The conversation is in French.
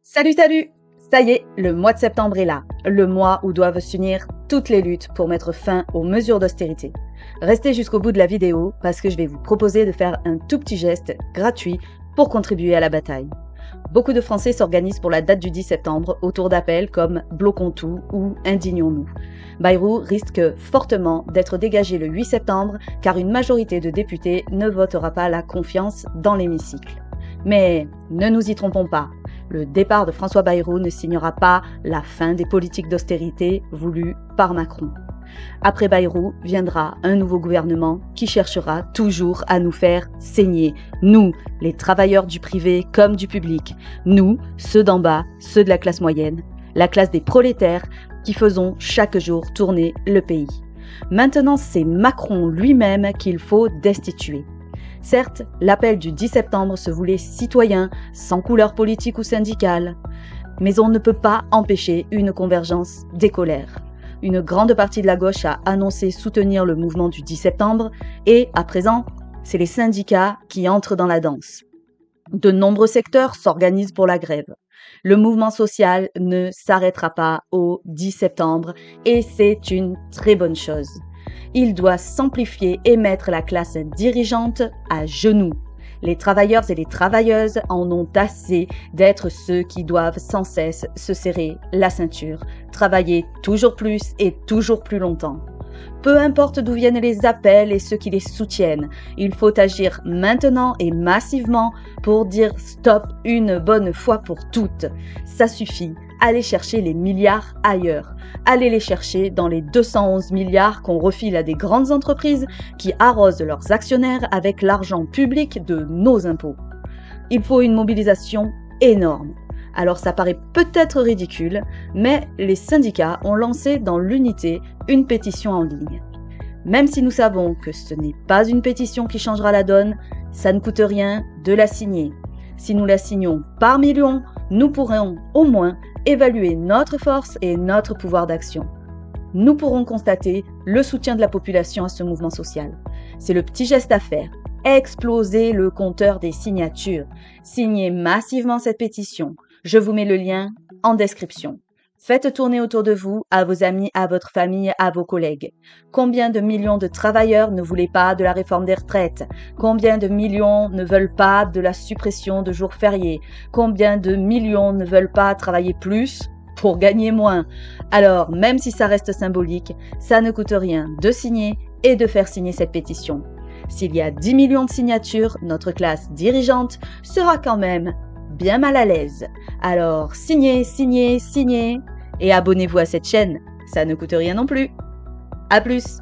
Salut, salut! Ça y est, le mois de septembre est là, le mois où doivent s'unir toutes les luttes pour mettre fin aux mesures d'austérité. Restez jusqu'au bout de la vidéo parce que je vais vous proposer de faire un tout petit geste gratuit pour contribuer à la bataille. Beaucoup de Français s'organisent pour la date du 10 septembre autour d'appels comme Bloquons tout ou Indignons-nous. Bayrou risque fortement d'être dégagé le 8 septembre car une majorité de députés ne votera pas la confiance dans l'hémicycle. Mais ne nous y trompons pas, le départ de François Bayrou ne signera pas la fin des politiques d'austérité voulues par Macron. Après Bayrou viendra un nouveau gouvernement qui cherchera toujours à nous faire saigner. Nous, les travailleurs du privé comme du public. Nous, ceux d'en bas, ceux de la classe moyenne. La classe des prolétaires qui faisons chaque jour tourner le pays. Maintenant, c'est Macron lui-même qu'il faut destituer. Certes, l'appel du 10 septembre se voulait citoyen, sans couleur politique ou syndicale. Mais on ne peut pas empêcher une convergence des colères. Une grande partie de la gauche a annoncé soutenir le mouvement du 10 septembre et, à présent, c'est les syndicats qui entrent dans la danse. De nombreux secteurs s'organisent pour la grève. Le mouvement social ne s'arrêtera pas au 10 septembre et c'est une très bonne chose. Il doit s'amplifier et mettre la classe dirigeante à genoux. Les travailleurs et les travailleuses en ont assez d'être ceux qui doivent sans cesse se serrer la ceinture, travailler toujours plus et toujours plus longtemps. Peu importe d'où viennent les appels et ceux qui les soutiennent, il faut agir maintenant et massivement pour dire stop une bonne fois pour toutes. Ça suffit, allez chercher les milliards ailleurs. Allez les chercher dans les 211 milliards qu'on refile à des grandes entreprises qui arrosent leurs actionnaires avec l'argent public de nos impôts. Il faut une mobilisation énorme. Alors ça paraît peut-être ridicule, mais les syndicats ont lancé dans l'unité une pétition en ligne. Même si nous savons que ce n'est pas une pétition qui changera la donne, ça ne coûte rien de la signer. Si nous la signons par millions, nous pourrons au moins évaluer notre force et notre pouvoir d'action. Nous pourrons constater le soutien de la population à ce mouvement social. C'est le petit geste à faire. Exploser le compteur des signatures. Signez massivement cette pétition. Je vous mets le lien en description. Faites tourner autour de vous, à vos amis, à votre famille, à vos collègues. Combien de millions de travailleurs ne voulaient pas de la réforme des retraites? Combien de millions ne veulent pas de la suppression de jours fériés? Combien de millions ne veulent pas travailler plus pour gagner moins? Alors, même si ça reste symbolique, ça ne coûte rien de signer et de faire signer cette pétition. S'il y a 10 millions de signatures, notre classe dirigeante sera quand même bien mal à l'aise. Alors, signez, signez, signez et abonnez-vous à cette chaîne, ça ne coûte rien non plus. À plus!